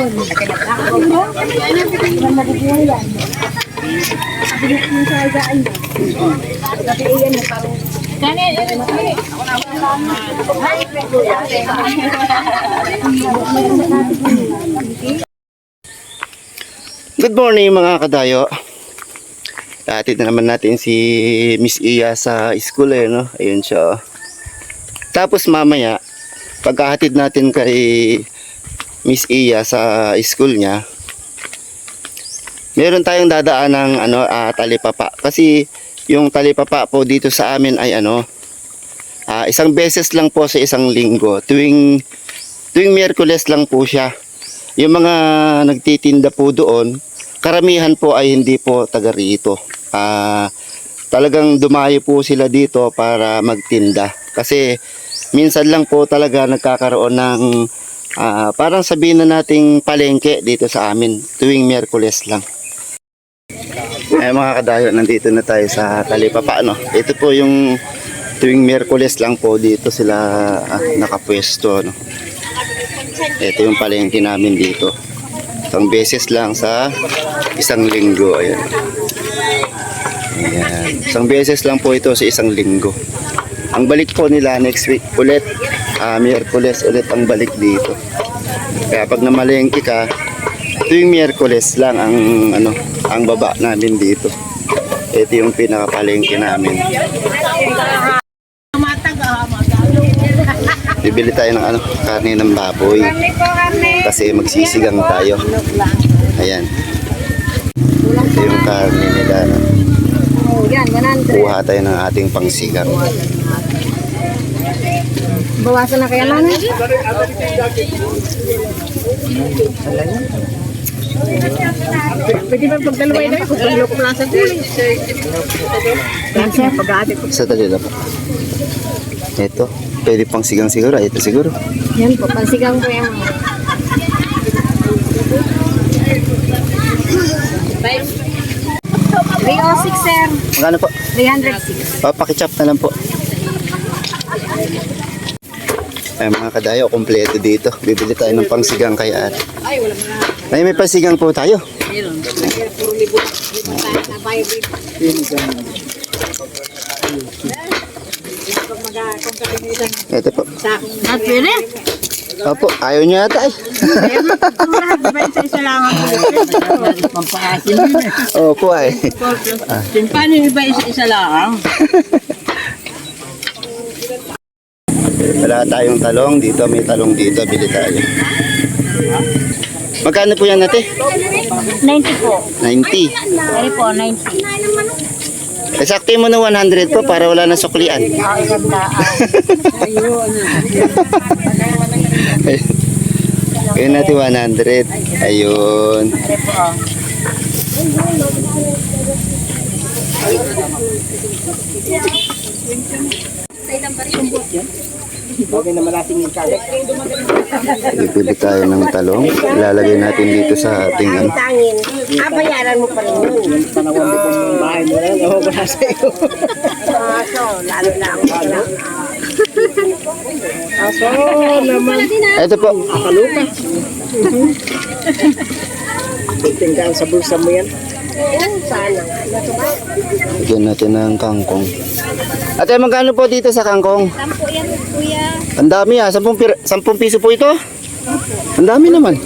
Good morning mga kadayo. Hatid na naman natin si Miss Iya sa school no? Ayun siya. Tapos mamaya, pagkahatid natin kay Miss Iya sa school niya, meron tayong dadaan ng talipapa. Kasi yung talipapa po dito sa amin ay isang beses lang po sa isang linggo. Tuwing Miyerkules lang po siya. Yung mga nagtitinda po doon, karamihan po ay hindi po taga rito. Talagang dumayo po sila dito para magtinda. Kasi minsan lang po talaga nagkakaroon ng parang sabihin na nating palengke dito sa amin. Tuwing Miyerkules lang. Mga kadayo, nandito na tayo sa talipapa. Ito po yung tuwing Miyerkules lang po dito sila nakapwesto. Ito yung palengke namin dito. Isang beses lang sa isang linggo. Ayan. Isang beses lang po ito sa isang linggo. Ang balik po nila next week ulit. Miyerkules ulit ang balik dito. Kaya pag namalengke ka, tuwing Miyerkules lang ang baba namin dito. Ito yung pinakapalengke namin. Bibili tayo ng karne ng baboy. Kasi magsisigang tayo. Ayan. Ito yung karne nila. Kuha tayo ng ating pangsigang. Bawasan na kaya namin? Pwede ba pagdalaway na kung ang loko plaza ko? Sa talila po. Ito. Pwede pang sigang siguro. Ito siguro. Yan po, pansigang po yan. 306 sir. Magkano po? 306. Pakichop na lang po. Ay mga kadayo, kompleto dito. Bibili tayo ng pangsigang kay ate. Ay, may pangsigang po tayo. Ito po. Opo, ayaw niya ata ay. Opo ay. Paano yung iba isa lang? Wala tayong talong. Dito may talong dito. Bili tayo. Magkano po yan ate? 90 po. 90. Sorry po, 90. Sakti mo na 100 po para wala na suklian. Ayun natin 100. Ayun. Bibili tayo ng talong. Ilalagay natin dito sa ating Bayaran mo pa rin yun. Bahay mo lang, ako ko nasa iyo. Lalo lang. Aso naman. Ito po. Akaluka. Tingnan sa bulsa mo yan. Sana. Bigyan natin ng kangkong. Ate, magkano po dito sa kangkong? 10 yan, kuya. Ang dami 10 piso po ito. Ang dami naman.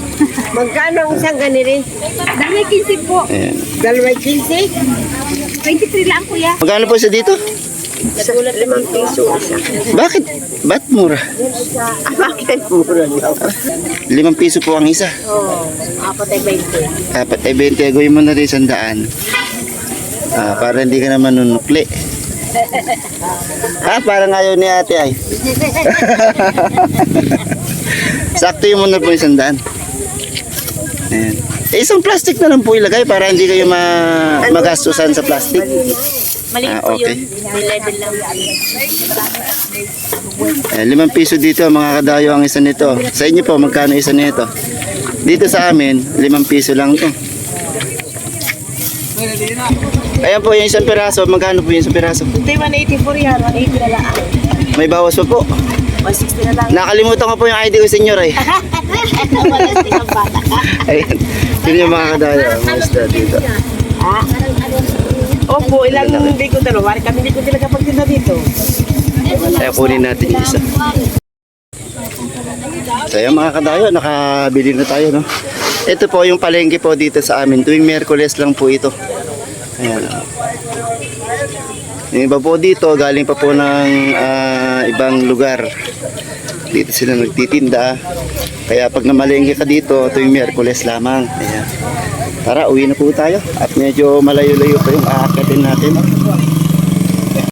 Magkano ang isang ganito? 2.15 po. Ayan. 2.15? 23 lang, kuya. Magkano po isa dito? 5 piso isa. Bakit? Ba't mura? Bakit mura niyo? 5 piso po ang isa. Oo, 4.20. Dapat ay 20. Gawin mo na rin 100. Para hindi ka naman nunukli. Parang ayaw ni ate ay. Sakto yung muna po yung 100. Ayan. Isang plastic na lang po ilagay para hindi kayo magastusan sa plastic. Maliit po okay. yun. Level lang. 5 piso dito mga kadayo ang isa nito. Sa inyo po, magkano isa nito? Dito sa amin, 5 piso lang to. Ayan po yung isang piraso. Magkano po yung isang piraso? Ito yung 184 yan. 180 na lang. May bawas pa po. 160 na lang. Nakalimutan ko po yung ID ko, senyor eh. Ayan. Yun yung mga kadayo, mga isda dito. Opo, ilang hindi ko dalawa. Kami hindi ko talaga pagtinda dito. Kaya kunin natin yung isa. So ayan mga kadayo, nakabili na tayo, no? Ito po yung palengke po dito sa amin. Tuwing Miyerkules lang po ito. Ayan. Yung iba po dito, galing pa po ng ibang lugar. Dito sila nagtitinda. Kaya pag namalengke ka dito, tuwing Miyerkules lamang. Ayan. Tara, uwi na po tayo. At medyo malayo-layo pa yung aakatin natin.